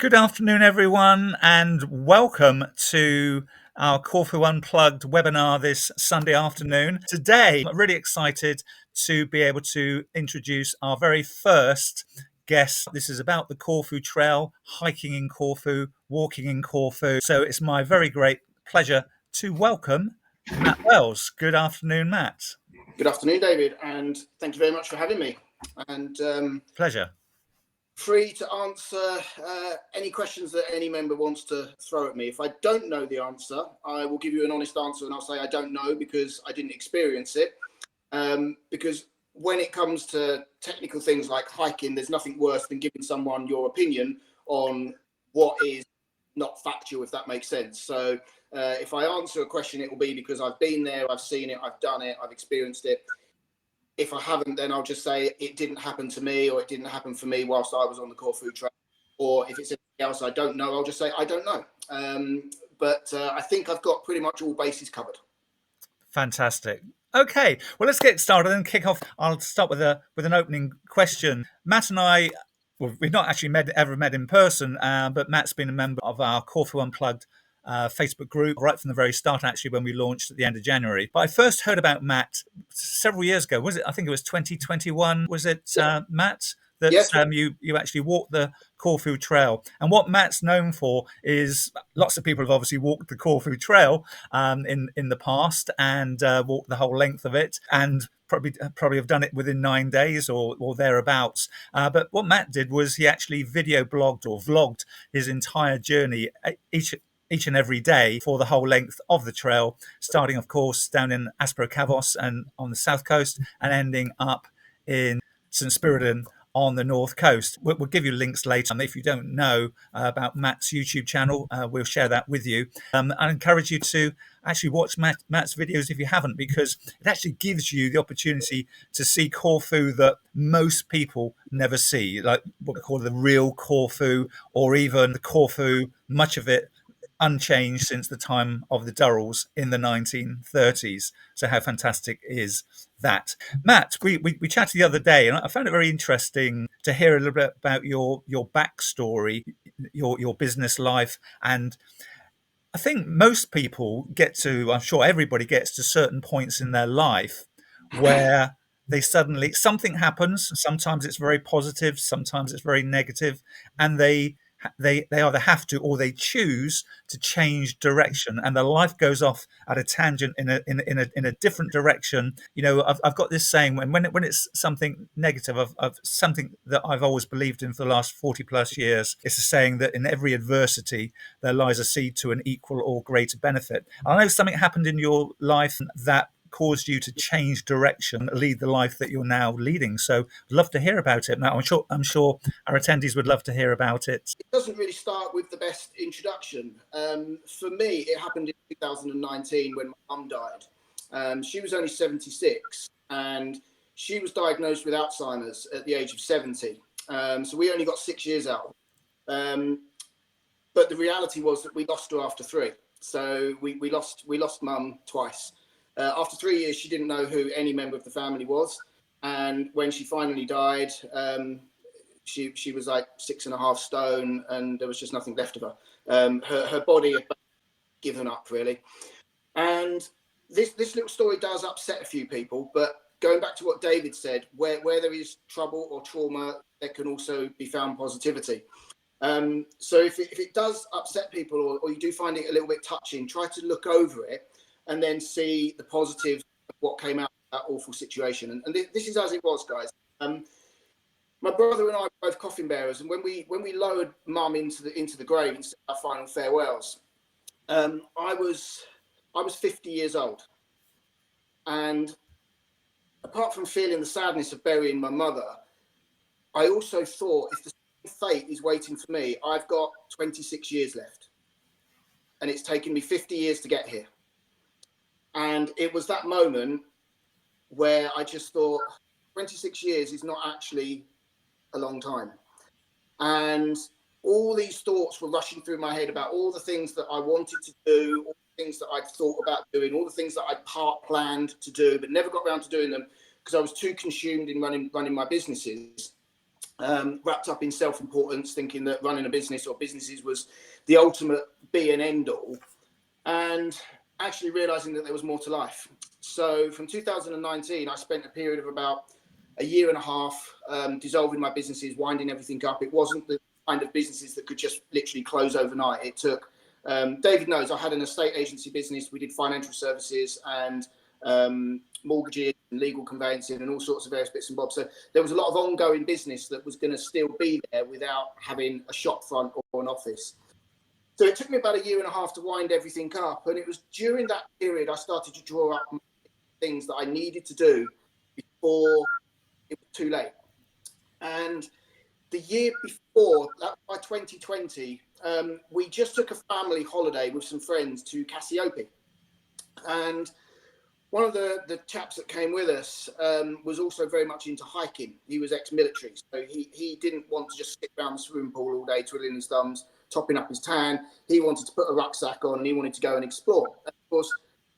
Good afternoon, everyone, and welcome to our Corfu Unplugged webinar this Sunday afternoon. Today, I'm really excited to be able to introduce our very first guest. This is about the Corfu Trail, hiking in Corfu, walking in Corfu. So it's my very great pleasure to welcome Matt Wells. Good afternoon, Matt. Good afternoon, David, and thank you very much for having me. And Pleasure. Free to answer any questions that any member wants to throw at me. If I don't know the answer, I will give you an honest answer and I'll say I don't know because I didn't experience it. Because when it comes to technical things like hiking, there's nothing worse than giving someone your opinion on what is not factual, if that makes sense. So if I answer a question, it will be because I've been there, I've seen it, I've done it, I've experienced it. If I haven't, then I'll just say it didn't happen to me, or it didn't happen for me whilst I was on the Corfu Trail. Or if it's anything else I don't know, I'll just say I don't know. But I think I've got pretty much all bases covered. Fantastic. Okay, well, let's get started and kick off. I'll start with an opening question. Matt and I, well, we've not actually ever met in person, but Matt's been a member of our Corfu Unplugged Facebook group right from the very start, actually, when we launched at the end of January. But I first heard about Matt several years ago. Was it? I think it was 2021. Was it, Matt? That Yes. You actually walked the Corfu Trail. And what Matt's known for is lots of people have obviously walked the Corfu Trail in the past and walked the whole length of it, and probably have done it within 9 days or thereabouts. But what Matt did was he actually video blogged or vlogged his entire journey each and every day for the whole length of the trail, starting, of course, down in Aspro Kavos and on the south coast, and ending up in St Spyridon on the north coast. We'll give you links later. And if you don't know about Matt's YouTube channel, we'll share that with you. I encourage you to actually watch Matt's videos if you haven't, because it actually gives you the opportunity to see Corfu that most people never see, like what we call the real Corfu, or even the Corfu, much of it unchanged since the time of the Durrells in the 1930s. So how fantastic is that? Matt, we chatted the other day, and I found it very interesting to hear a little bit about your backstory, your business life. And I think most people I'm sure everybody gets to certain points in their life where something happens. Sometimes it's very positive, sometimes it's very negative, and they either have to or they choose to change direction, and their life goes off at a tangent in a different direction. You know, I've got this saying when it's something negative of something that I've always believed in for the last 40 plus years. It's a saying that in every adversity there lies a seed to an equal or greater benefit. I know something happened in your life that caused you to change direction, lead the life that you're now leading. So I'd love to hear about it. Now, I'm sure our attendees would love to hear about it. It doesn't really start with the best introduction. For me, it happened in 2019 when my mum died. She was only 76 and she was diagnosed with Alzheimer's at the age of 70. So we only got 6 years out. But the reality was that we lost her after 3. So we lost mum twice. After 3 years, she didn't know who any member of the family was. And when she finally died, she was like 6.5 stone and there was just nothing left of her. Her body had given up, really. And this little story does upset a few people. But going back to what David said, where there is trouble or trauma, there can also be found positivity. So if it does upset people or you do find it a little bit touching, try to look over it and then see the positives of what came out of that awful situation. And this is as it was, guys. My brother and I were both coffin bearers, and when we lowered mum into the grave and said our final farewells, I was 50 years old. And apart from feeling the sadness of burying my mother, I also thought, if the same fate is waiting for me, I've got 26 years left. And it's taken me 50 years to get here. And it was that moment where I just thought 26 years is not actually a long time. And all these thoughts were rushing through my head about all the things that I wanted to do, all the things that I'd thought about doing, all the things that I'd planned to do, but never got around to doing them because I was too consumed in running my businesses. wrapped up in self-importance, thinking that running a business or businesses was the ultimate be and end all, and actually realizing that there was more to life. So from 2019, I spent a period of about a year and a half dissolving my businesses, winding everything up. It wasn't the kind of businesses that could just literally close overnight. It took, David knows, I had an estate agency business. We did financial services and mortgages and legal conveyancing and all sorts of various bits and bobs. So there was a lot of ongoing business that was going to still be there without having a shop front or an office. So it took me about a year and a half to wind everything up. And it was during that period I started to draw up things that I needed to do before it was too late. And the year before, by 2020, we just took a family holiday with some friends to Cassiope. And one of the chaps that came with us was also very much into hiking. He was ex-military, so he didn't want to just sit around the swimming pool all day twiddling his thumbs, topping up his tan. He wanted to put a rucksack on and he wanted to go and explore. And of course,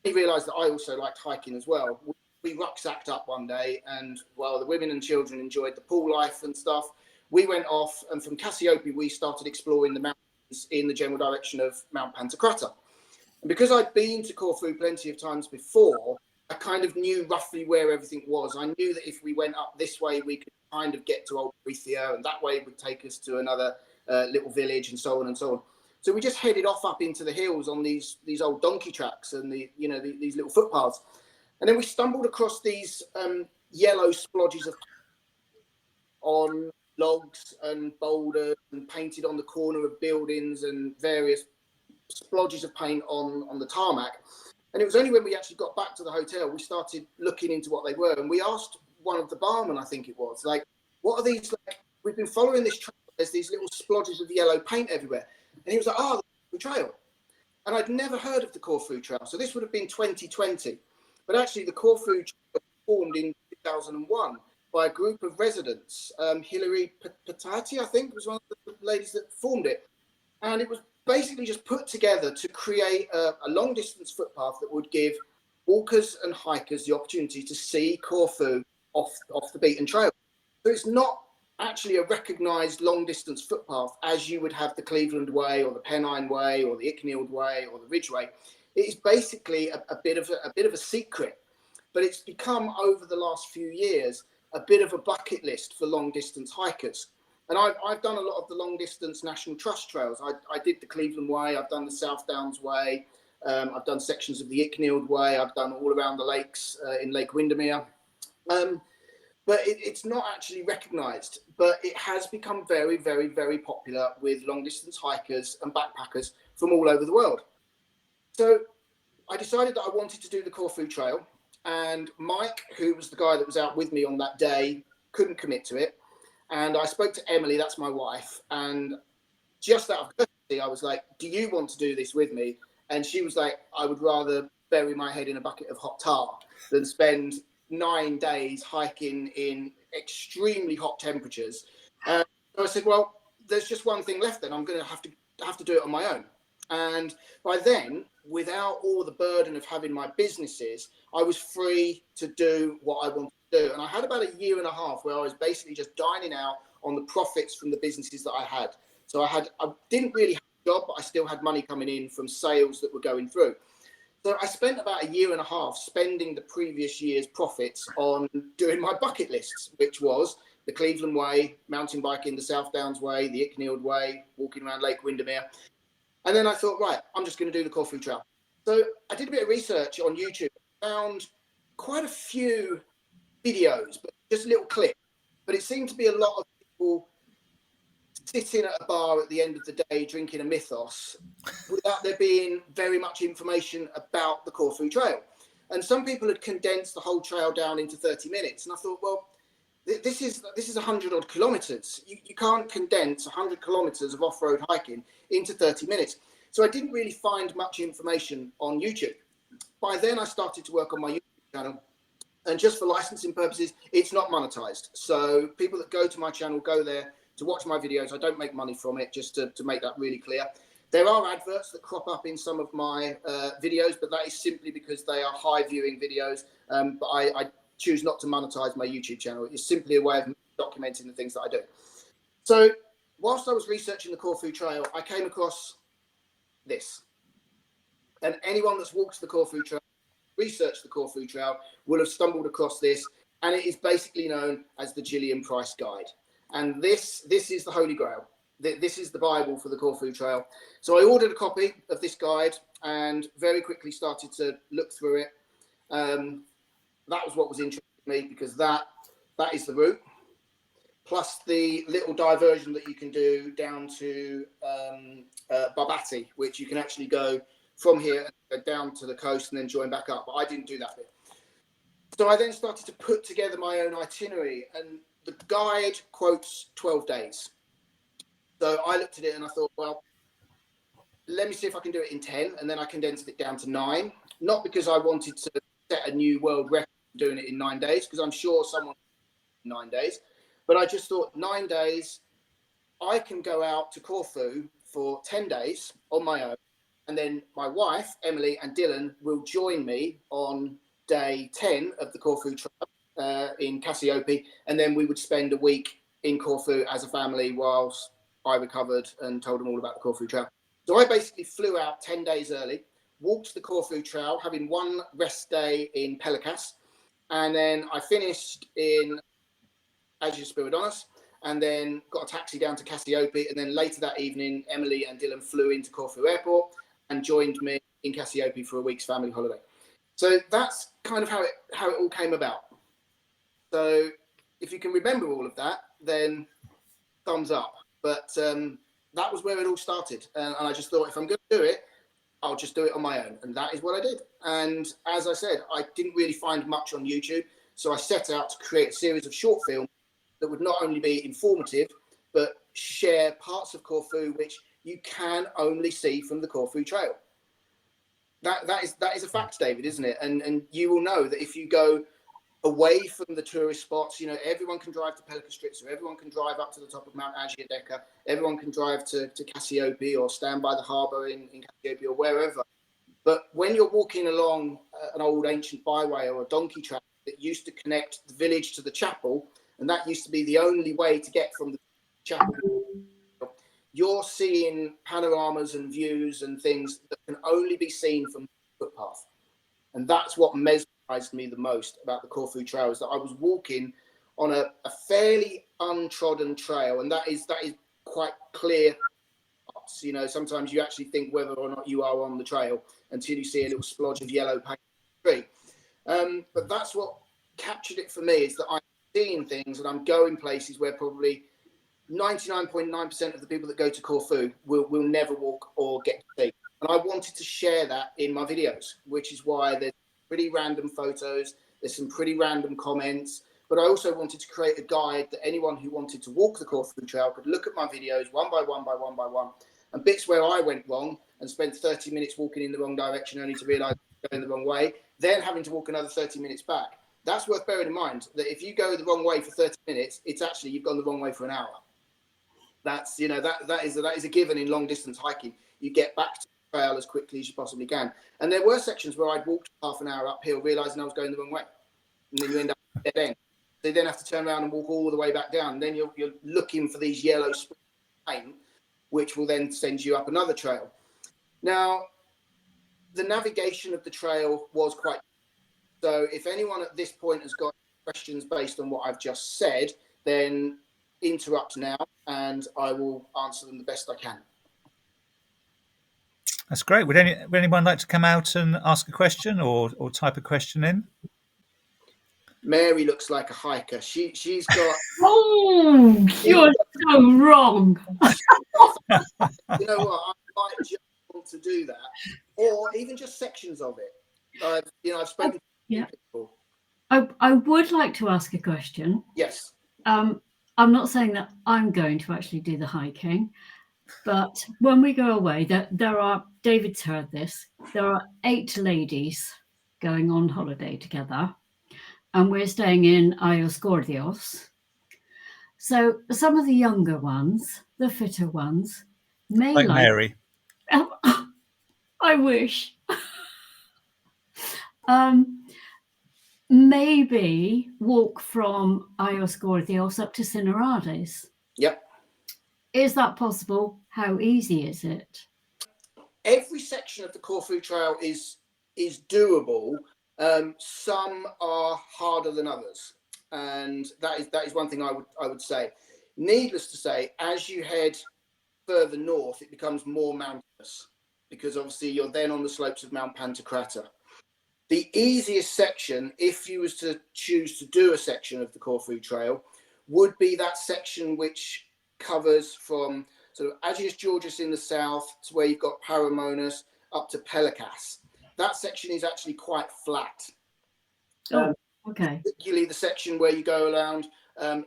he realised that I also liked hiking as well. We rucksacked up one day, and while the women and children enjoyed the pool life and stuff, we went off, and from Cassiope, we started exploring the mountains in the general direction of Mount Pantocrator. And because I'd been to Corfu plenty of times before, I kind of knew roughly where everything was. I knew that if we went up this way, we could kind of get to Old Brythia, and that way it would take us to another little village, and so on and so on. So we just headed off up into the hills on these old donkey tracks and these little footpaths. And then we stumbled across these yellow splodges of on logs and boulders and painted on the corner of buildings and various splodges of paint on the tarmac. And it was only when we actually got back to the hotel, we started looking into what they were. And we asked one of the barmen, I think it was, like, what are these? Like, we've been following this trail. There's these little splodges of yellow paint everywhere. And he was like, the Corfu Trail. And I'd never heard of the Corfu Trail. So this would have been 2020. But actually, the Corfu Trail was formed in 2001 by a group of residents. Hilary Patati, I think, was one of the ladies that formed it. And it was basically just put together to create a long distance footpath that would give walkers and hikers the opportunity to see Corfu off the beaten trail. So it's not actually a recognised long distance footpath as you would have the Cleveland Way or the Pennine Way or the Icknield Way or the Ridgeway. It is basically a bit of a secret, but it's become over the last few years a bit of a bucket list for long distance hikers. And I've done a lot of the long distance National Trust trails. I did the Cleveland Way, I've done the South Downs Way, I've done sections of the Icknield Way, I've done all around the lakes in Lake Windermere. But it's not actually recognised, but it has become very, very, very popular with long distance hikers and backpackers from all over the world. So I decided that I wanted to do the Corfu Trail, and Mike, who was the guy that was out with me on that day, couldn't commit to it. And I spoke to Emily, that's my wife, and just out of courtesy, I was like, do you want to do this with me? And she was like, I would rather bury my head in a bucket of hot tar than spend 9 days hiking in extremely hot temperatures. So I said, well, there's just one thing left then. I'm going to have to do it on my own. And by then, without all the burden of having my businesses, I was free to do what I wanted to do. And I had about a year and a half where I was basically just dining out on the profits from the businesses that I had. So I didn't really have a job, but I still had money coming in from sales that were going through. So I spent about a year and a half spending the previous year's profits on doing my bucket lists, which was the Cleveland Way, mountain biking the South Downs Way, the Icknield Way, walking around Lake Windermere. And then I thought, right, I'm just going to do the Corfu Trail. So I did a bit of research on YouTube, found quite a few videos, but just little clips. But it seemed to be a lot of people sitting at a bar at the end of the day drinking a mythos without there being very much information about the Corfu Trail. And some people had condensed the whole trail down into 30 minutes. And I thought, well, this is 100 odd kilometers. You can't condense 100 kilometers of off-road hiking into 30 minutes. So I didn't really find much information on YouTube. By then I started to work on my YouTube channel, and just for licensing purposes, it's not monetized. So people that go to my channel go there to watch my videos. I don't make money from it, just to make that really clear. There are adverts that crop up in some of my videos, but that is simply because they are high viewing videos. But I choose not to monetize my YouTube channel. It's simply a way of documenting the things that I do. So whilst I was researching the Corfu Trail, I came across this. And anyone that's walked the Corfu Trail, researched the Corfu Trail, will have stumbled across this. And it is basically known as the Gillian Price Guide. And this is the Holy Grail. This is the Bible for the Corfu Trail. So I ordered a copy of this guide and very quickly started to look through it. That was what was interesting to me, because that is the route, plus the little diversion that you can do down to Barbati, which you can actually go from here and down to the coast and then join back up. But I didn't do that bit. So I then started to put together my own itinerary, and the guide quotes 12 days. So I looked at it and I thought, well, let me see if I can do it in 10, and then I condensed it down to 9. Not because I wanted to set a new world record doing it in 9 days, because I'm sure someone 9 days, but I just thought 9 days, I can go out to Corfu for 10 days on my own, and then my wife, Emily, and Dylan will join me on day 10 of the Corfu Trail in Cassiope, and then we would spend a week in Corfu as a family whilst I recovered and told them all about the Corfu Trail. So I basically flew out 10 days early, walked the Corfu Trail, having one rest day in Pelikas, and then I finished in St Spyridon, and then got a taxi down to Cassiope, and then later that evening, Emily and Dylan flew into Corfu Airport and joined me in Cassiope for a week's family holiday. So that's kind of how it all came about. So if you can remember all of that, then thumbs up. But that was where it all started, and I just thought, if I'm going to do it, I'll just do it on my own, and that is what I did. And as I said, I didn't really find much on YouTube, so I set out to create a series of short films that would not only be informative, but share parts of Corfu which you can only see from the Corfu Trail. That is a fact, David, isn't it? And you will know that if you go away from the tourist spots, you know, everyone can drive to Pelikas, or everyone can drive up to the top of Mount Agiadeca, everyone can drive to Cassiope or stand by the harbour in Cassiope or wherever. But when you're walking along an old ancient byway or a donkey track that used to connect the village to the chapel, and that used to be the only way to get from the chapel, you're seeing panoramas and views and things that can only be seen from the footpath. And that's what mesmerized me the most about the Corfu Trail, is that I was walking on a fairly untrodden trail, and that is quite clear. You know, sometimes you actually think whether or not you are on the trail until you see a little splodge of yellow paint on the tree. But that's what captured it for me, is that I'm seeing things and I'm going places where probably 99.9% of the people that go to Corfu will never walk or get to see. And I wanted to share that in my videos, which is why there's pretty random photos, there's some pretty random comments, but I also wanted to create a guide that anyone who wanted to walk the Corfu Trail could look at my videos one by one by one by one, and bits where I went wrong and spent 30 minutes walking in the wrong direction only to realise I'm going the wrong way, then having to walk another 30 minutes back. That's worth bearing in mind, that if you go the wrong way for 30 minutes, it's actually you've gone the wrong way for an hour. That's, you know, that is a given in long distance hiking. You get back to the trail as quickly as you possibly can. And there were sections where I'd walked half an hour uphill, realising I was going the wrong way, and then you end up at the dead end. So you then have to turn around and walk all the way back down. And then you're looking for these yellow paint, which will then send you up another trail. Now, the navigation of the trail was quite. So if anyone at this point has got questions based on what I've just said, then interrupt now and I will answer them the best I can. That's great. Would anyone like to come out and ask a question or type a question in? Mary looks like a hiker. She's got. Oh, you're so wrong. You know what? I might just want to do that, or even just sections of it. I've spoken to people. I would like to ask a question. Yes. I'm not saying that I'm going to actually do the hiking, but when we go away, there are, David's heard this, there are 8 ladies going on holiday together, and we're staying in Ioscordios. So some of the younger ones, the fitter ones, may like Mary. I wish. maybe walk from Dioscordios up to Sinarades. Yep. Is that possible? How easy is it? Every section of the Corfu Trail is doable. Some are harder than others, and that is one thing I would say. Needless to say, as you head further north, it becomes more mountainous because obviously you're then on the slopes of Mount Pantocrata. The easiest section, if you was to choose to do a section of the Corfu Trail, would be that section which covers from sort of Agios Georgios in the south to where you've got Paramonas up to Pelikas. That section is actually quite flat. Okay. Particularly the section where you go around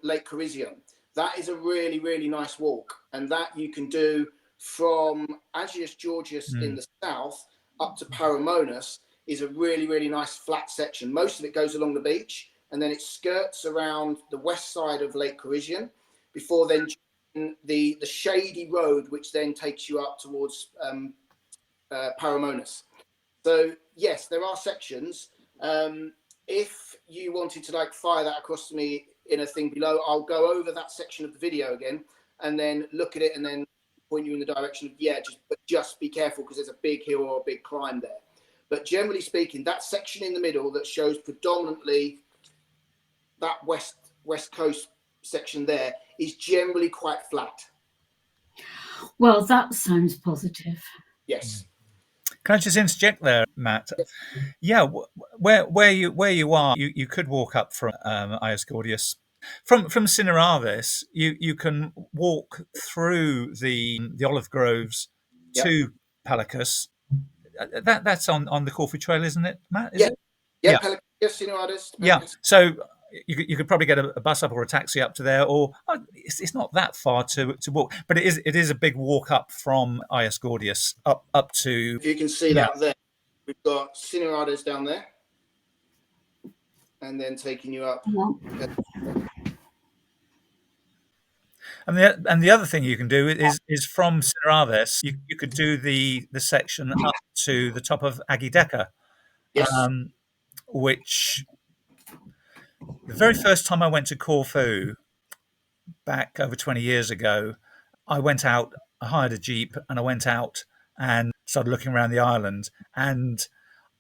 Lake Corisium. That is a really, really nice walk. And that you can do from Agios Georgios in the south up to Paramonas is a really, really nice flat section. Most of it goes along the beach and then it skirts around the west side of Lake Corisium before then the shady road, which then takes you up towards Paramonas. So yes, there are sections. If you wanted to like fire that across to me in a thing below, I'll go over that section of the video again and then look at it and then point you in the direction of just be careful because there's a big hill or a big climb there. But generally speaking, that section in the middle that shows predominantly that west coast section there is generally quite flat. Well, that sounds positive. Yes. Can I just interject there, Matt? Yeah, where you are, you could walk up from Dioscordios. From Sinarades, you can walk through the olive groves to Pelikas. That's on the Corfu Trail, isn't it, Matt? Is it? Yeah. Pelikas, Sinarades. Yeah. So you could probably get a bus up or a taxi up to there, or it's not that far to walk, but it is a big walk up from Dioscordios up to. If you can see that there, we've got Sinarades down there, and then taking you up. And the other thing you can do is from Sinarades, you could do the section up to the top of Agideka, which the very first time I went to Corfu back over 20 years ago, I went out, I hired a Jeep and I went out and started looking around the island. And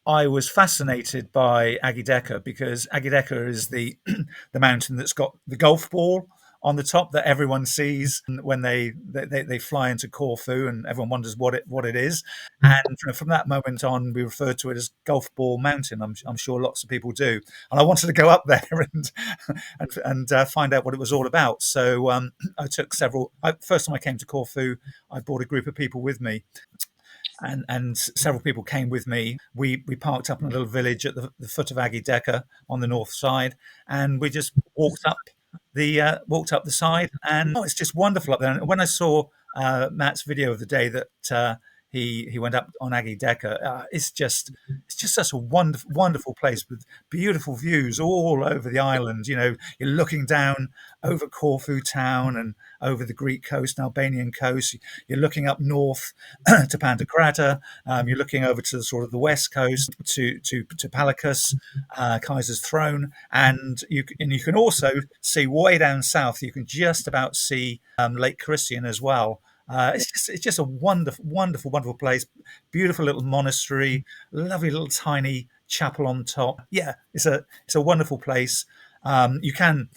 I was fascinated by Agideka because Agideka is the mountain that's got the golf ball on the top that everyone sees when they fly into Corfu, and everyone wonders what it is. And from that moment on, we refer to it as Golf Ball Mountain. I'm sure lots of people do. And I wanted to go up there and find out what it was all about. So I took first time I came to Corfu, I brought a group of people with me. And several people came with me. We parked up in a little village at the foot of Agideka on the north side, and we just walked up the side, and it's just wonderful up there. And when I saw Matt's video of the day that he went up on Agideka, it's just such a wonderful place with beautiful views all over the island. You know, you're looking down over Corfu town and over the Greek coast and Albanian coast. You're looking up north to Pantocrata. You're looking over to sort of the west coast to Pelikas, Kaiser's Throne, and you can also see way down south. You can just about see Lake Corisium as well. It's just a wonderful place. Beautiful little monastery, lovely little tiny chapel on top. Yeah, it's a wonderful place. You can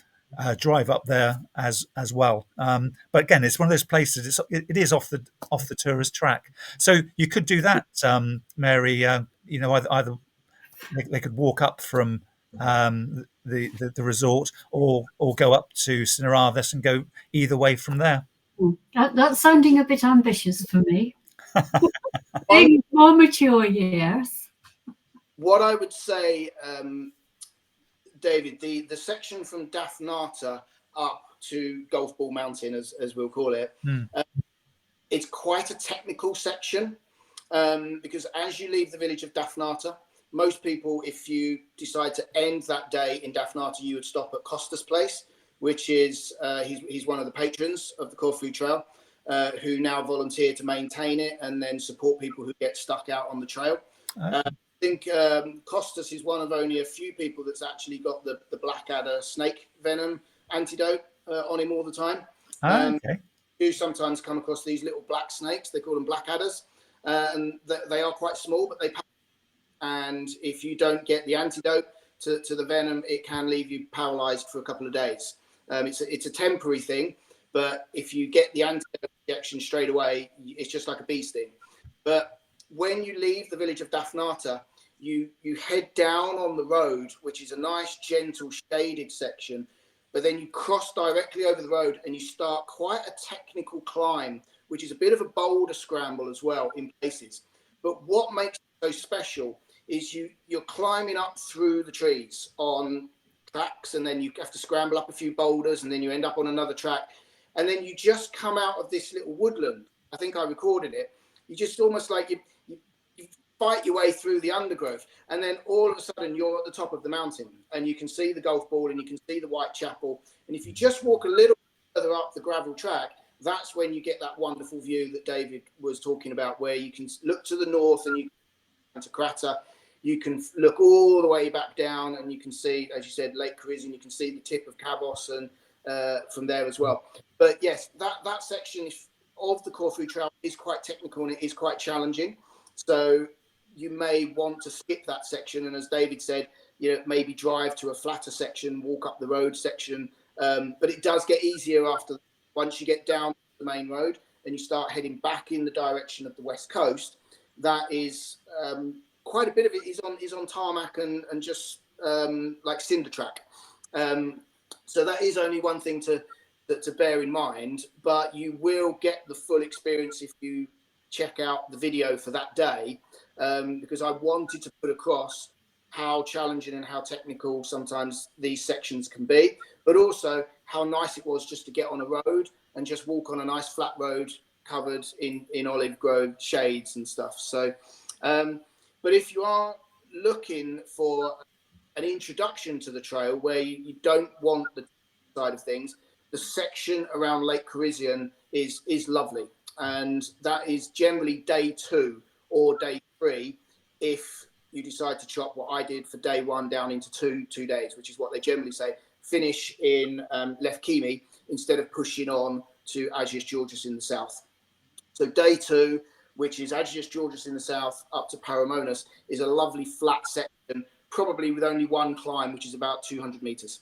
drive up there as well, but again, it's one of those places. It is off the tourist track, so you could do that, Mary. Either they could walk up from the resort or go up to Sinarades and go either way from there. That's sounding a bit ambitious for me. In more mature years. What I would say, David, the section from Daphnata up to Golf Ball Mountain, as we'll call it, it's quite a technical section because as you leave the village of Daphnata, most people, if you decide to end that day in Daphnata, you would stop at Costa's place, which is he's one of the patrons of the Corfu Trail, who now volunteer to maintain it and then support people who get stuck out on the trail. think Costas is one of only a few people that's actually got the blackadder snake venom antidote on him all the time. Okay. You sometimes come across these little black snakes. They call them blackadders, and they are quite small, but they. And if you don't get the antidote to the venom, it can leave you paralyzed for a couple of days. It's a temporary thing, but if you get the antidote injection straight away, it's just like a bee sting. But when you leave the village of Daphnata, you head down on the road, which is a nice, gentle, shaded section, but then you cross directly over the road and you start quite a technical climb, which is a bit of a boulder scramble as well in places. But what makes it so special is you're climbing up through the trees on tracks, and then you have to scramble up a few boulders, and then you end up on another track. And then you just come out of this little woodland. I think I recorded it. You just almost like you fight your way through the undergrowth, and then all of a sudden you're at the top of the mountain, and you can see the golf ball, and you can see the Whitechapel. And if you just walk a little further up the gravel track, that's when you get that wonderful view that David was talking about, where you can look to the north and you can to Crater. You can look all the way back down, and you can see, as you said, Lake Corisian. You can see the tip of Kavos and from there as well. But yes, that section of the Corfu Trail is quite technical, and it is quite challenging. So you may want to skip that section, and as David said, maybe drive to a flatter section, walk up the road section. But it does get easier once you get down the main road and you start heading back in the direction of the west coast. That is quite a bit of it is on tarmac and just like cinder track. So that is only one thing to bear in mind, but you will get the full experience if you check out the video for that day, because I wanted to put across how challenging and how technical sometimes these sections can be, but also how nice it was just to get on a road and just walk on a nice flat road covered in olive grove shades and stuff. So, but if you are looking for an introduction to the trail where you don't want the side of things, the section around Lake Corisian is lovely. And that is generally day 2 or day 3 if you decide to chop what I did for day 1 down into two days, which is what they generally say. Finish in Lefkimi instead of pushing on to Agios Georgios in the south. So day 2, which is Agios Georgios in the south up to Paramonas, is a lovely flat section, probably with only one climb, which is about 200 meters.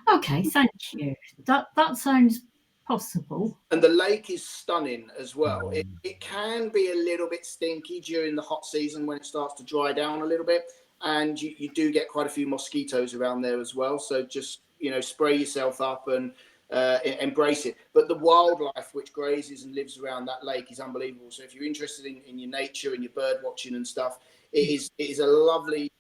Okay, thank you. That sounds possible. And the lake is stunning as well. It can be a little bit stinky during the hot season when it starts to dry down a little bit, and you do get quite a few mosquitoes around there as well. So just spray yourself up and embrace it. But the wildlife which grazes and lives around that lake is unbelievable. So if you're interested in your nature and your bird watching and stuff, it is a lovely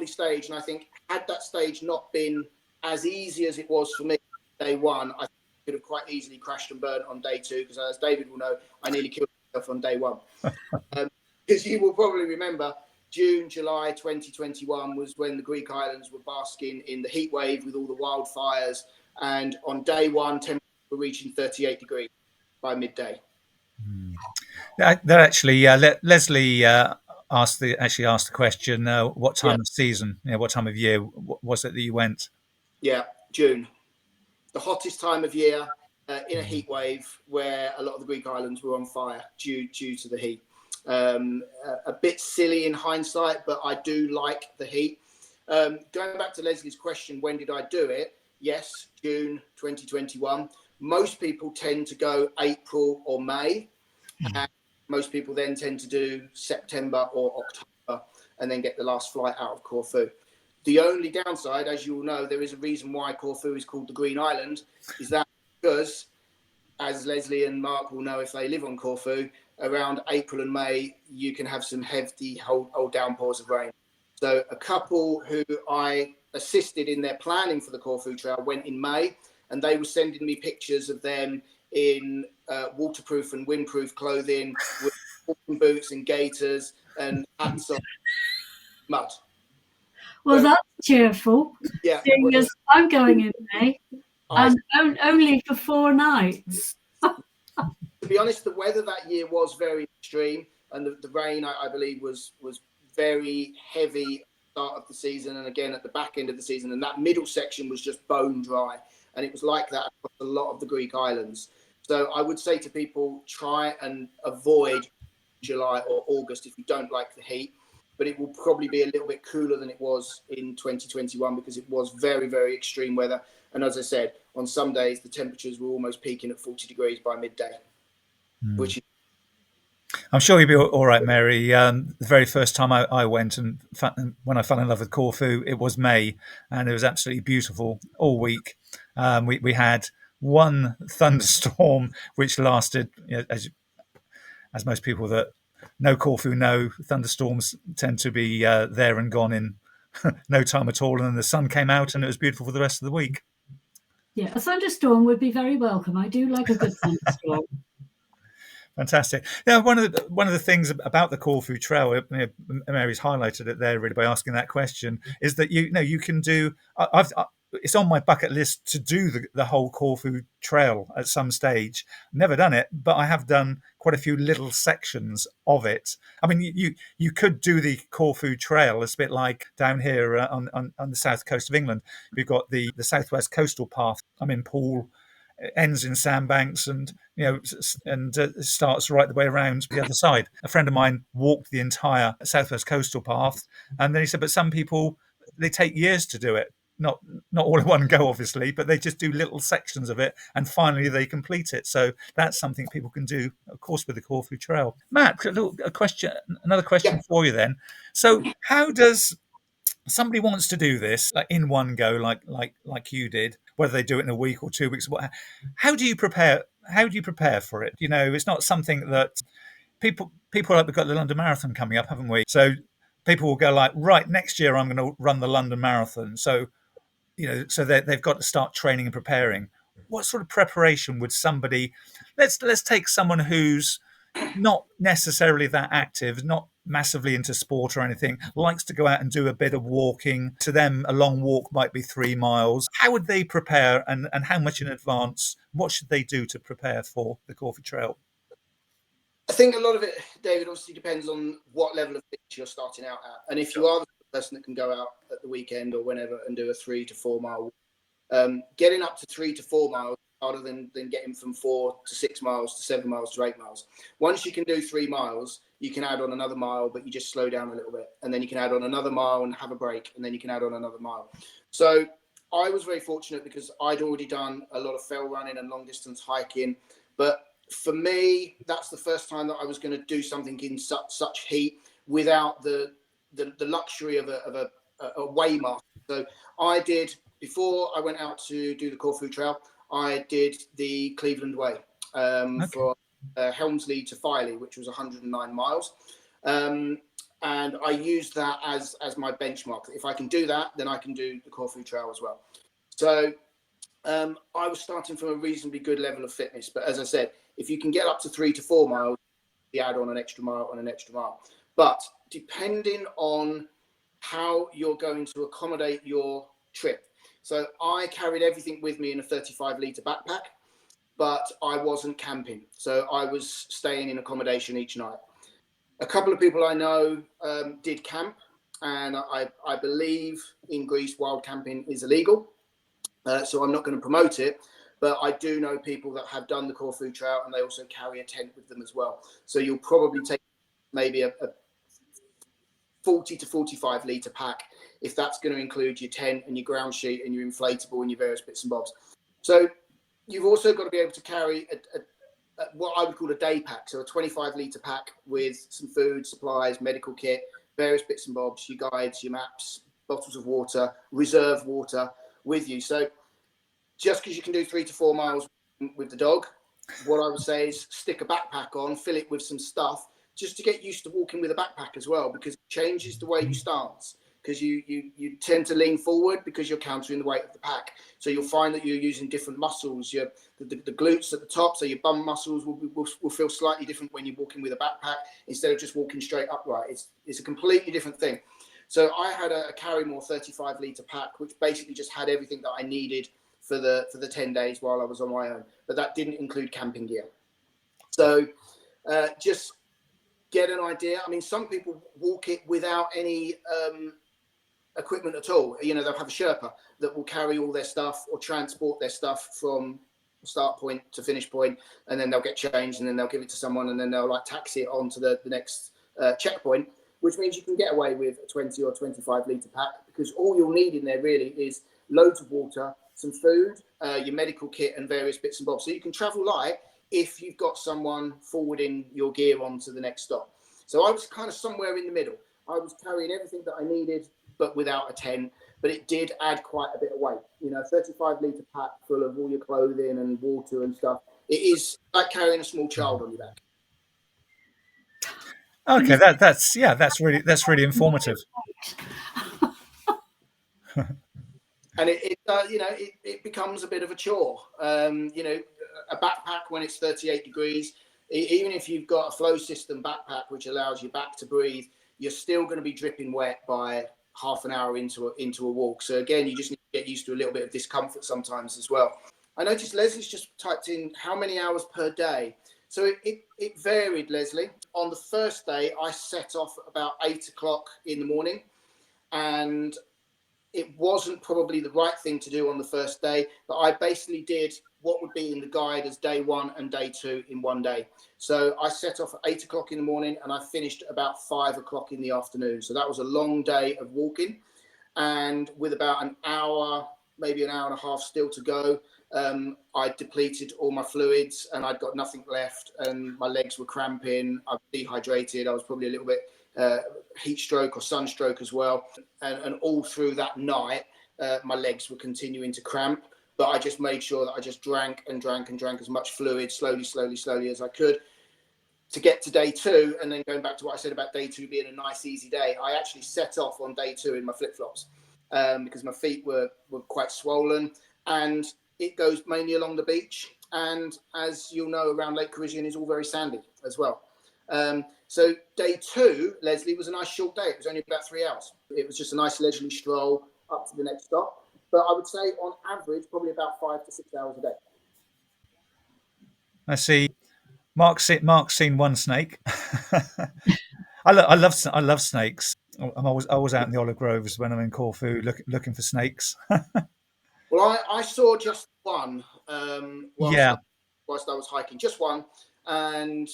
stage. And I think had that stage not been as easy as it was for me day 1, I could have quite easily crashed and burned on day 2, because as David will know, I nearly killed myself on day 1. Because you will probably remember June, July 2021 was when the Greek islands were basking in the heat wave with all the wildfires, and on day 1 temperatures were reaching 38 degrees by midday. That actually Leslie asked the question, what time of season, what time of year was it that you went? Yeah, June. The hottest time of year in a heat wave where a lot of the Greek islands were on fire due to the heat. A bit silly in hindsight, but I do like the heat. Going back to Leslie's question, when did I do it? Yes, June 2021. Most people tend to go April or May, and most people then tend to do September or October and then get the last flight out of Corfu. The only downside, as you all know, there is a reason why Corfu is called the Green Island, is that because, as Leslie and Mark will know if they live on Corfu, around April and May, you can have some hefty old downpours of rain. So a couple who I assisted in their planning for the Corfu Trail went in May, and they were sending me pictures of them in waterproof and windproof clothing with walking boots and gaiters and hats on mud. Well, that's cheerful. Yeah, Seeing I'm going in May, and only for 4 nights. To be honest, the weather that year was very extreme. and the rain I believe was very heavy at the start of the season, and again at the back end of the season, and that middle section was just bone dry, and it was like that across a lot of the Greek islands. So I would say to people, try and avoid July or August if you don't like the heat, but it will probably be a little bit cooler than it was in 2021 because it was very, very extreme weather. And as I said, on some days the temperatures were almost peaking at 40 degrees by midday, which is I'm sure you'll be all right, Mary. The very first time I went, and when I fell in love with Corfu, it was May, and it was absolutely beautiful all week. We had one thunderstorm which lasted, as most people that know Corfu know, thunderstorms tend to be there and gone in no time at all. And then the sun came out, and it was beautiful for the rest of the week. Yeah, a thunderstorm would be very welcome. I do like a good thunderstorm. Fantastic. Now, one of the things about the Corfu Trail, Mary's highlighted it there really by asking that question, is that you can do. It's on my bucket list to do the whole Corfu Trail at some stage. Never done it, but I have done quite a few little sections of it. I mean, you could do the Corfu Trail. It's a bit like down here on the south coast of England. We've got the Southwest Coastal Path. I'm in Poole. It ends in sandbanks, and starts right the way around the other side. A friend of mine walked the entire Southwest Coastal Path, and then he said, but some people, they take years to do it. Not all in one go, obviously, but they just do little sections of it, and finally they complete it. So that's something people can do, of course, with the Corfu Trail. Matt, another question for you then. So how does somebody wants to do this like in one go, like you did, whether they do it in a week or 2 weeks, how do you prepare? How do you prepare for it? It's not something that people like, we've got the London Marathon coming up, haven't we? So people will go like, right, next year I'm going to run the London Marathon. So so they've got to start training and preparing. What sort of preparation would somebody? Let's take someone who's not necessarily that active, not massively into sport or anything, likes to go out and do a bit of walking. To them, a long walk might be 3 miles. How would they prepare, and how much in advance? What should they do to prepare for the Corfu Trail? I think a lot of it, David, obviously depends on what level of fitness you're starting out at. And if you are the person that can go out at the weekend or whenever and do a 3 to 4 mile, getting up to 3 to 4 miles harder than getting from 4 to 6 miles to 7 miles to 8 miles. Once you can do 3 miles, you can add on another mile, but you just slow down a little bit. And then you can add on another mile and have a break. And then you can add on another mile. So I was very fortunate because I'd already done a lot of fell running and long distance hiking. But for me, that's the first time that I was going to do something in such heat without the luxury of a way mask. So I did, before I went out to do the Corfu Trail, I did the Cleveland Way from Helmsley to Filey, which was 109 miles. And I used that as my benchmark. If I can do that, then I can do the Corfu Trail as well. So I was starting from a reasonably good level of fitness. But as I said, if you can get up to 3 to 4 miles, you add on an extra mile and an extra mile. But depending on how you're going to accommodate your trip. So I carried everything with me in a 35-litre backpack, but I wasn't camping. So I was staying in accommodation each night. A couple of people I know did camp, and I believe in Greece wild camping is illegal. So I'm not going to promote it, but I do know people that have done the Corfu Trail, and they also carry a tent with them as well. So you'll probably take maybe a 40 to 45-litre pack, if that's going to include your tent and your ground sheet and your inflatable and your various bits and bobs. So you've also got to be able to carry what I would call a day pack, so a 25-litre pack with some food, supplies, medical kit, various bits and bobs, your guides, your maps, bottles of water, reserve water with you. So just because you can do 3 to 4 miles with the dog, what I would say is stick a backpack on, fill it with some stuff, just to get used to walking with a backpack as well, because it changes the way you stance. Because you tend to lean forward because you're countering the weight of the pack. So you'll find that you're using different muscles. The glutes at the top, so your bum muscles will feel slightly different when you're walking with a backpack instead of just walking straight upright. It's a completely different thing. So I had a Carrymore 35-litre pack, which basically just had everything that I needed for the 10 days while I was on my own. But that didn't include camping gear. So just get an idea. I mean, some people walk it without any equipment at all. You know, they'll have a Sherpa that will carry all their stuff or transport their stuff from start point to finish point, and then they'll get changed, and then they'll give it to someone, and then they'll like taxi it on to the next checkpoint, which means you can get away with a 20 or 25 litre pack, because all you'll need in there really is loads of water, some food, your medical kit, and various bits and bobs. So you can travel light if you've got someone forwarding your gear on to the next stop. So I was kind of somewhere in the middle. I was carrying everything that I needed, but without a tent. But it did add quite a bit of weight. You know, 35 litre pack full of all your clothing and water and stuff. It is like carrying a small child on your back. Okay, that's really informative. And it becomes a bit of a chore. You know, a backpack when it's 38 degrees, even if you've got a flow system backpack which allows your back to breathe, you're still going to be dripping wet by half an hour into a walk. So again, you just need to get used to a little bit of discomfort sometimes as well. I noticed Leslie's just typed in how many hours per day. So it varied, Leslie. On the first day, I set off about 8 o'clock in the morning, and it wasn't probably the right thing to do on the first day, but I basically did what would be in the guide as day 1 and day 2 in one day. So I set off at 8 o'clock in the morning, and I finished about 5 o'clock in the afternoon. So that was a long day of walking, and with about an hour, maybe an hour and a half still to go, I depleted all my fluids, and I'd got nothing left, and my legs were cramping. I was dehydrated. I was probably a little bit heat stroke or sunstroke as well. And all through that night, my legs were continuing to cramp. But I just made sure that I just drank and drank and drank as much fluid slowly as I could to get to day 2. And then going back to what I said about day 2 being a nice, easy day, I actually set off on day 2 in my flip-flops because my feet were quite swollen. And it goes mainly along the beach. And as you'll know, around Lake Corriggian is all very sandy as well. So day 2, Leslie, was a nice short day. It was only about 3 hours. It was just a nice leisurely stroll up to the next stop. But I would say on average, probably about 5 to 6 hours a day. I see. Mark's seen one snake. I love snakes. I'm always out in the olive groves when I'm in Corfu looking for snakes. Well, I saw just one whilst I was hiking, just one. And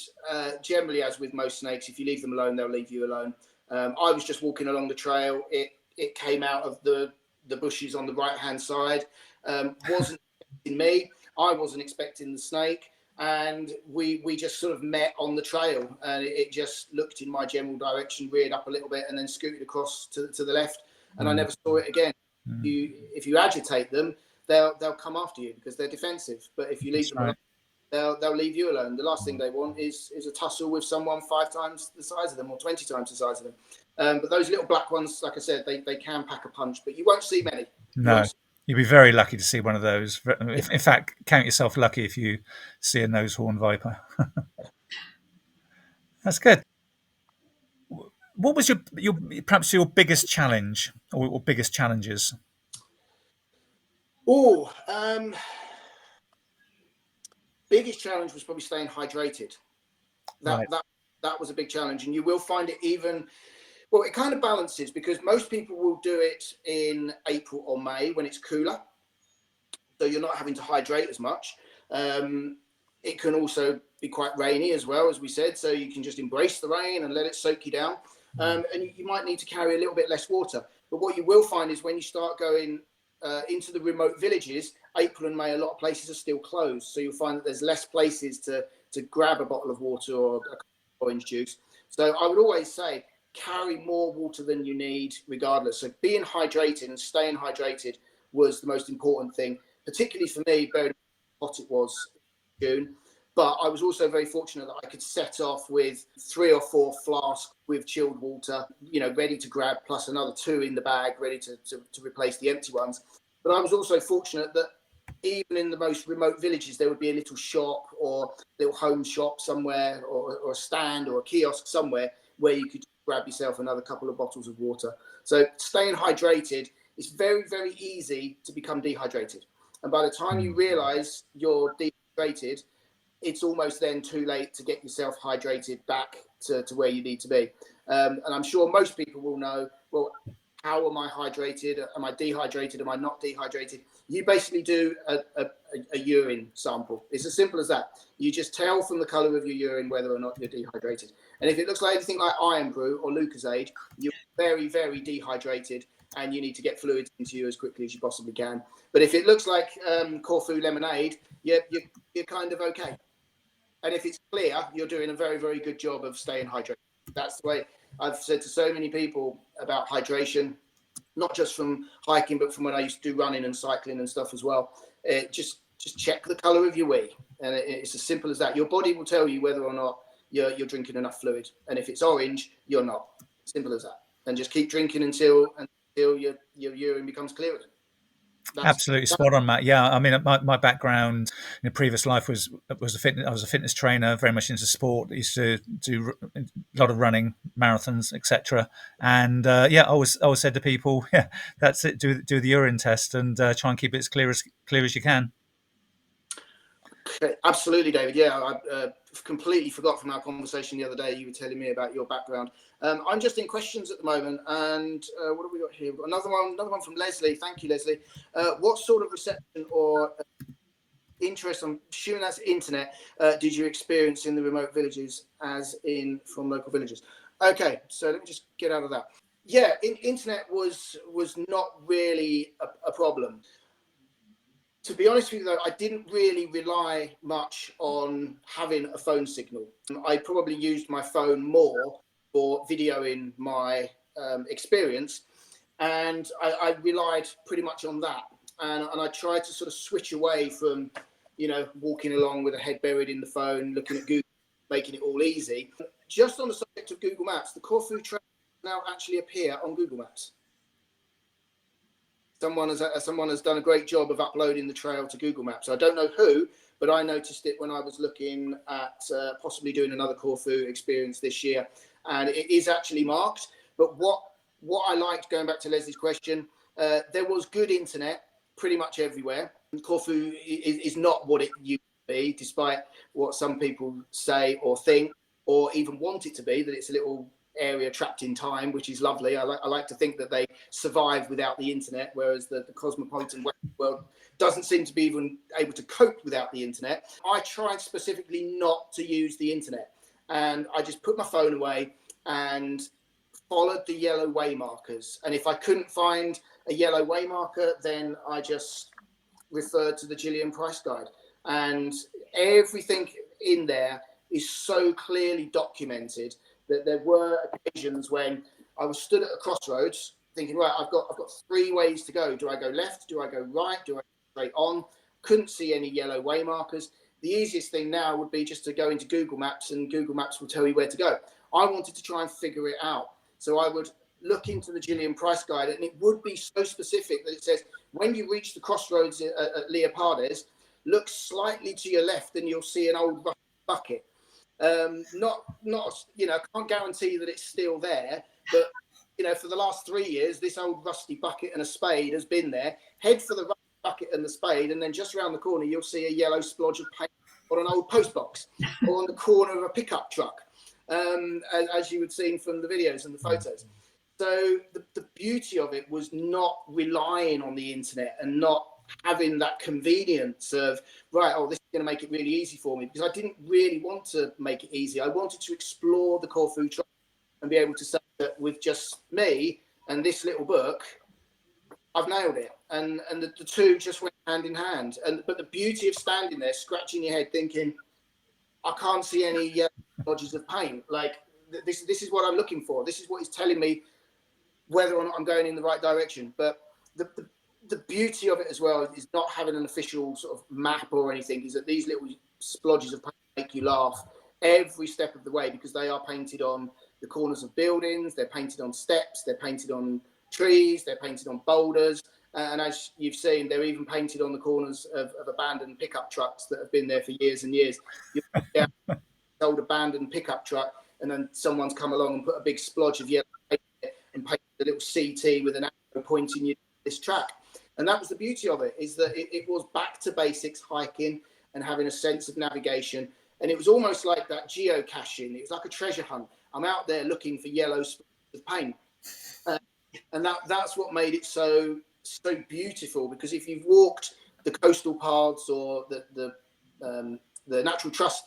generally, as with most snakes, if you leave them alone, they'll leave you alone. I was just walking along the trail. It came out of the bushes on the right-hand side. Wasn't expecting me. I wasn't expecting the snake. And we just sort of met on the trail, and it just looked in my general direction, reared up a little bit, and then scooted across to the left. And I never saw it again. If you agitate them, they'll come after you because they're defensive. But if you leave them alone, they'll leave you alone. The last thing they want is a tussle with someone 5 times the size of them or 20 times the size of them. But those little black ones, like I said, they can pack a punch, but you won't see many. No, you'd be very lucky to see one of those. In fact, count yourself lucky if you see a nose-horn viper. That's good. What was perhaps your biggest challenge or biggest challenges? Biggest challenge was probably staying hydrated. That was a big challenge, and you will find it even. Well, it kind of balances because most people will do it in April or May when it's cooler, so you're not having to hydrate as much. It can also be quite rainy as well, as we said, so you can just embrace the rain and let it soak you down. And you might need to carry a little bit less water. But what you will find is when you start going into the remote villages, April and May, a lot of places are still closed. So you'll find that there's less places to grab a bottle of water or a orange juice. So I would always say carry more water than you need regardless. So being hydrated and staying hydrated was the most important thing, particularly for me, very hot it was in June. But I was also very fortunate that I could set off with 3 or 4 flasks with chilled water, ready to grab, plus another 2 in the bag, ready to replace the empty ones. But I was also fortunate that even in the most remote villages, there would be a little shop or little home shop somewhere or a stand or a kiosk somewhere where you could grab yourself another couple of bottles of water. So staying hydrated, it's very, very easy to become dehydrated. And by the time you realize you're dehydrated, it's almost then too late to get yourself hydrated back to where you need to be. And I'm sure most people will know, well, how am I hydrated? Am I dehydrated? Am I not dehydrated? You basically do a urine sample. It's as simple as that. You just tell from the colour of your urine whether or not you're dehydrated. And if it looks like anything like Iron Brew or Lucozade, you're very, very dehydrated and you need to get fluids into you as quickly as you possibly can. But if it looks like Corfu lemonade, you're kind of okay. And if it's clear, you're doing a very, very good job of staying hydrated. That's the way I've said to so many people about hydration, not just from hiking, but from when I used to do running and cycling and stuff as well. Just check the colour of your wee. And it's as simple as that. Your body will tell you whether or not you're drinking enough fluid. And if it's orange, you're not. Simple as that. And just keep drinking until your urine becomes clear again. Absolutely spot on, Matt. Yeah, I mean, my background in a previous life was I was a fitness trainer, very much into sport. I used to do a lot of running, marathons, etc. And I always said to people, yeah, that's it. Do the urine test and try and keep it as clear as you can. Absolutely, David. Yeah, I completely forgot from our conversation the other day. You were telling me about your background. I'm just in questions at the moment, and what have we got here? We've got another one from Leslie. Thank you, Leslie. What sort of reception or interest, I'm assuming that's internet, did you experience in the remote villages, as in from local villages? Okay, so let me just get out of that. Yeah, internet was not really a problem. To be honest with you, though, I didn't really rely much on having a phone signal. I probably used my phone more for videoing my experience, and I relied pretty much on that. And I tried to sort of switch away from, walking along with a head buried in the phone, looking at Google, making it all easy. Just on the subject of Google Maps, the Corfu Trail now actually appear on Google Maps. Someone has done a great job of uploading the trail to Google Maps. I don't know who, but I noticed it when I was looking at possibly doing another Corfu experience this year, and it is actually marked. But what I liked, going back to Leslie's question, there was good internet pretty much everywhere. Corfu is not what it used to be, despite what some people say or think, or even want it to be, that it's a little area trapped in time, which is lovely. I like to think that they survived without the internet, whereas the cosmopolitan Western world doesn't seem to be even able to cope without the internet. I tried specifically not to use the internet, and I just put my phone away and followed the yellow way markers. And if I couldn't find a yellow way marker, then I just referred to the Gillian price guide, and everything in there is so clearly documented that there were occasions when I was stood at a crossroads thinking, right, I've got 3 ways to go. Do I go left? Do I go right? Do I go straight on? Couldn't see any yellow way markers. The easiest thing now would be just to go into Google Maps, and Google Maps will tell you where to go. I wanted to try and figure it out. So I would look into the Gillian price guide, and it would be so specific that it says, when you reach the crossroads at Leopardes, look slightly to your left and you'll see an old bucket. Not I can't guarantee that it's still there, but for the last 3 years, this old rusty bucket and a spade has been there. Head for the rusty bucket and the spade, and then just around the corner you'll see a yellow splodge of paint on an old post box or on the corner of a pickup truck, as you would see from the videos and the photos. So the beauty of it was not relying on the internet and not having that convenience of, right, this is going to make it really easy for me, because I didn't really want to make it easy. I wanted to explore the Corfu Trail and be able to say that with just me and this little book, I've nailed it. And the two just went hand in hand. But the beauty of standing there, scratching your head, thinking, I can't see any lodges of paint. Like, this is what I'm looking for. This is what is telling me whether or not I'm going in the right direction. But the beauty of it as well is not having an official sort of map or anything, is that these little splodges of paint make you laugh every step of the way, because they are painted on the corners of buildings, they're painted on steps, they're painted on trees, they're painted on boulders, and as you've seen, they're even painted on the corners of abandoned pickup trucks that have been there for years and years. You put down an old abandoned pickup truck, and then someone's come along and put a big splodge of yellow paint and painted a little CT with an arrow pointing you to this track. And that was the beauty of it, is that it was back to basics hiking and having a sense of navigation. And it was almost like that geocaching. It was like a treasure hunt. I'm out there looking for yellow splodges of paint. And that's what made it so beautiful, because if you've walked the coastal paths or the natural trust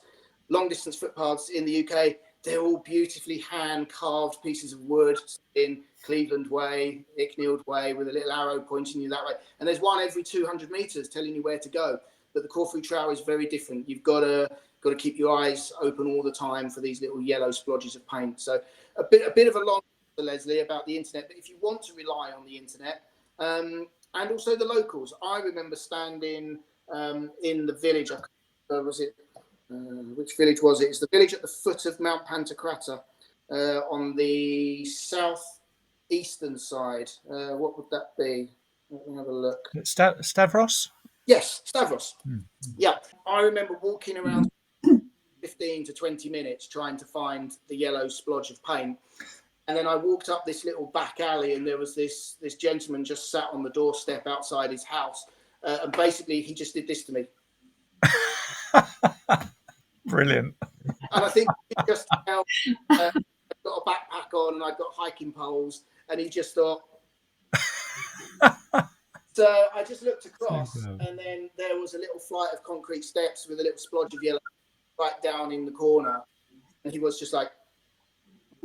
long distance footpaths in the UK, they're all beautifully hand carved pieces of wood in Cleveland Way, Icknield Way, with a little arrow pointing you that way. And there's one every 200 meters telling you where to go. But the Corfu Trail is very different. You've got to keep your eyes open all the time for these little yellow splodges of paint. So a bit of a long answer, Leslie, about the internet. But if you want to rely on the internet, and also the locals, I remember standing in the village. Which village was it? It's the village at the foot of Mount Pantocrator, on the southeastern side. What would that be? Let me have a look. Stavros? Yes, Stavros. Yeah, I remember walking around 15 to 20 minutes trying to find the yellow splodge of paint. And then I walked up this little back alley, and there was this gentleman just sat on the doorstep outside his house. And basically, he just did this to me. Brilliant. And I think he just felt I'd got a backpack on and I'd got hiking poles, and he just thought. So I just looked across, and then there was a little flight of concrete steps with a little splodge of yellow right down in the corner. And he was just like,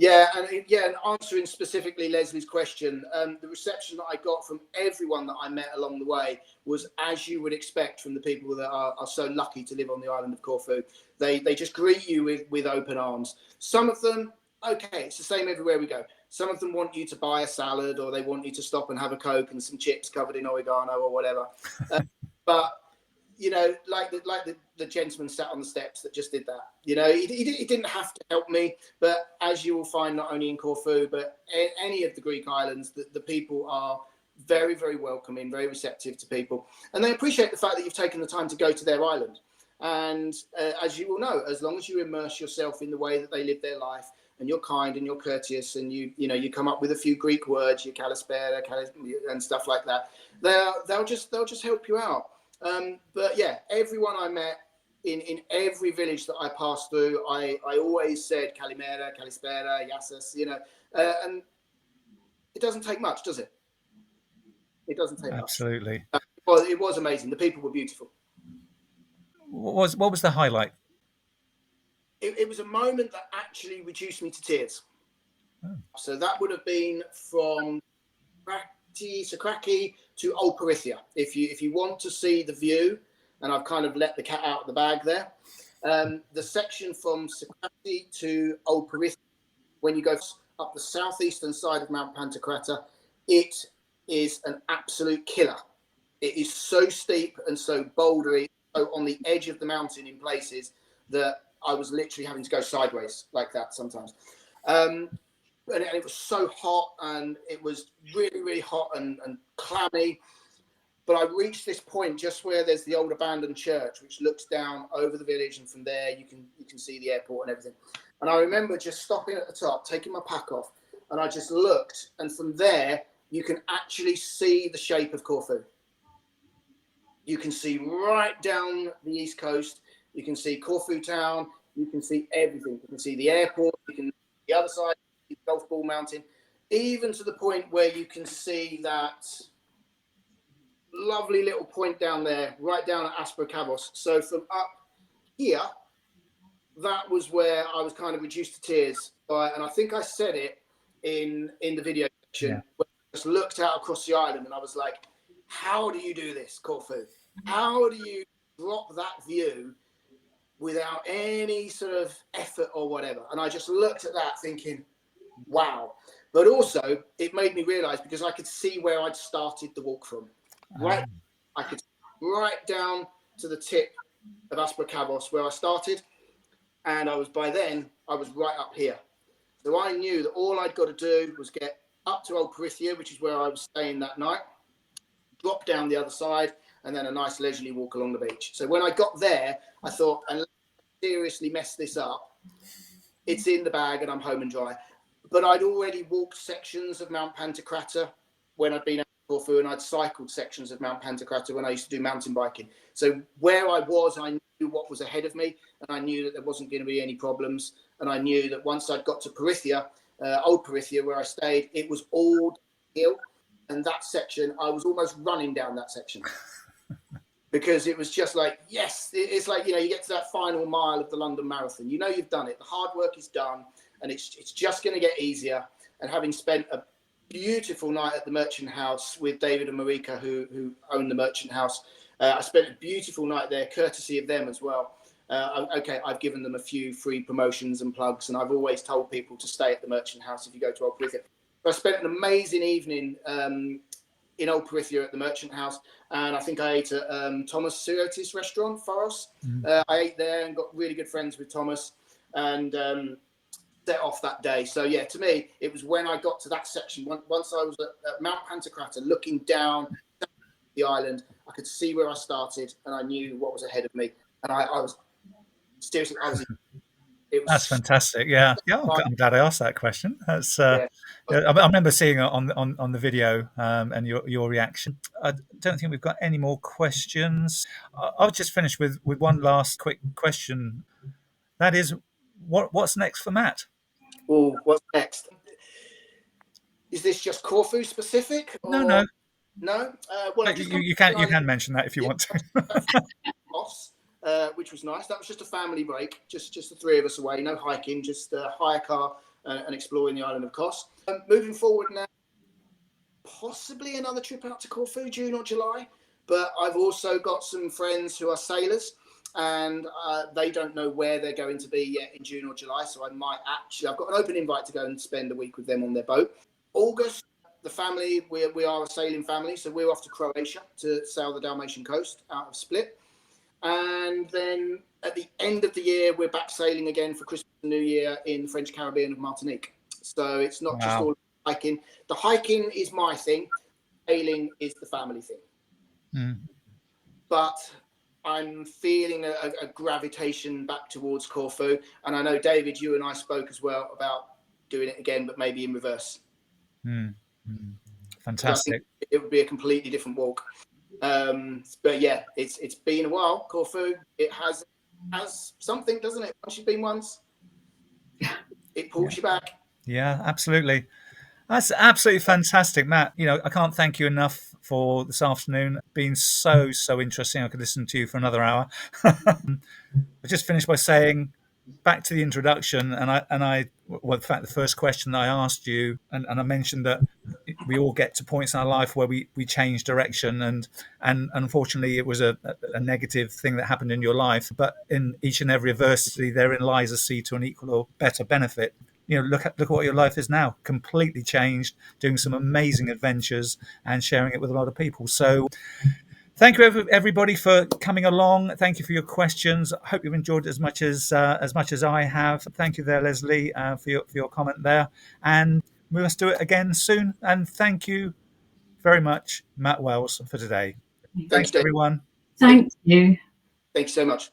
and answering specifically Leslie's question, the reception that I got from everyone that I met along the way was as you would expect from the people that are so lucky to live on the island of Corfu. They just greet you with open arms. Some of them, okay, it's the same everywhere we go. Some of them want you to buy a salad, or they want you to stop and have a Coke and some chips covered in oregano or whatever. But you know, like the gentleman sat on the steps that just did that. You know, he didn't have to help me, but as you will find, not only in Corfu, but any of the Greek islands, the people are very, very welcoming, very receptive to people. And they appreciate the fact that you've taken the time to go to their island. And as you will know, as long as you immerse yourself in the way that they live their life, and you're kind and you're courteous, and you come up with a few Greek words, your kalispera, and stuff like that, they'll just help you out. But yeah, everyone I met in every village that I passed through, I always said kalimera, kalispera, yassas, and it doesn't take much, does it? It doesn't take much. Absolutely. Well, it was amazing. The people were beautiful. What was the highlight? It was a moment that actually reduced me to tears. Oh. So that would have been from Sakraki to Old Parithia. If you want to see the view, and I've kind of let the cat out of the bag there, the section from Sakraki to Old Parithia, when you go up the southeastern side of Mount Pantocrator, it is an absolute killer. It is so steep and so bouldery, so on the edge of the mountain in places that I was literally having to go sideways like that sometimes. And it was so hot, and it was really, really hot and clammy. But I reached this point just where there's the old abandoned church, which looks down over the village, and from there you can see the airport and everything. And I remember just stopping at the top, taking my pack off, and I just looked, and from there you can actually see the shape of Corfu. You can see right down the east coast. You can see Corfu town. You can see everything. You can see the airport. You can see the other side, the golf ball mountain, even to the point where you can see that lovely little point down there, right down at Aspro Kavos. So from up here, that was where I was kind of reduced to tears. And I think I said it in the video section. Yeah. Where I just looked out across the island, and I was like, how do you do this, Corfu? How do you drop that view without any sort of effort or whatever? And I just looked at that thinking, wow. But also it made me realize, because I could see where I'd started the walk from. Right, I could right down to the tip of Aspro Kavos where I started, and by then I was right up here. So I knew that all I'd got to do was get up to Old Parithia, which is where I was staying that night, drop down the other side, and then a nice leisurely walk along the beach. So when I got there, I thought, unless I seriously mess this up, it's in the bag and I'm home and dry. But I'd already walked sections of Mount Pantocrator when I'd been out Corfu, and I'd cycled sections of Mount Pantocrator when I used to do mountain biking. So where I was, I knew what was ahead of me, and I knew that there wasn't going to be any problems. And I knew that once I'd got to Perythia, Old Perythia, where I stayed, it was all hill. And that section, I was almost running down that section. Because it was just like, yes, it's like, you know, you get to that final mile of the London Marathon. You know you've done it. The hard work is done, and it's just going to get easier. And having spent a beautiful night at the Merchant House with David and Marika, who own the Merchant House, I spent a beautiful night there, courtesy of them as well. Okay, I've given them a few free promotions and plugs, and I've always told people to stay at the Merchant House if you go to Old Perythia. I spent an amazing evening in Old Perythia at the Merchant House, and I think I ate at Thomas Siriotis restaurant, Faros. I ate there and got really good friends with Thomas, and set off that day. So yeah, to me, it was when I got to that section, once I was at Mount Pantocrator looking down the island, I could see where I started, and I knew what was ahead of me, and I was seriously, That's fantastic. Yeah, I'm glad I asked that question. That's I remember seeing it on the video, and your reaction. I don't think we've got any more questions. I'll just finish with one last quick question. That is, what's next for Matt? Oh, what's next? Is this just Corfu specific? Or... No. Well, you can mention that if you want to. Which was nice. That was just a family break, just the three of us away. No hiking, just hire a car and exploring the island of Kos. Moving forward now, possibly another trip out to Corfu, June or July. But I've also got some friends who are sailors, and they don't know where they're going to be yet in June or July. So I might I've got an open invite to go and spend a week with them on their boat. August, the family, we are a sailing family, so we're off to Croatia to sail the Dalmatian coast out of Split. And then at the end of the year, we're back sailing again for Christmas and New Year in the French Caribbean of Martinique. So it's not just all hiking. The hiking is my thing. Sailing is the family thing. But I'm feeling a gravitation back towards Corfu. And I know, David, you and I spoke as well about doing it again, but maybe in reverse. Fantastic. It would be a completely different walk. But yeah, it's been a while. Corfu, it has something, doesn't it? Once you've been once, it pulls you back. Yeah, absolutely. That's absolutely fantastic, Matt. You know, I can't thank you enough for this afternoon. It's been so interesting. I could listen to you for another hour. I just finished by saying, back to the introduction, in fact, the first question that I asked you, and I mentioned that we all get to points in our life where we change direction, and unfortunately it was a negative thing that happened in your life, but in each and every adversity therein lies a seed to an equal or better benefit. You know, look at what your life is now, completely changed, doing some amazing adventures and sharing it with a lot of people. So thank you, everybody, for coming along. Thank you for your questions. I hope you've enjoyed it as much as I have. Thank you there, Leslie, for your comment there. And we must do it again soon. And thank you very much, Matt Wells, for today. Thanks, everyone. Thank you. Thank you so much.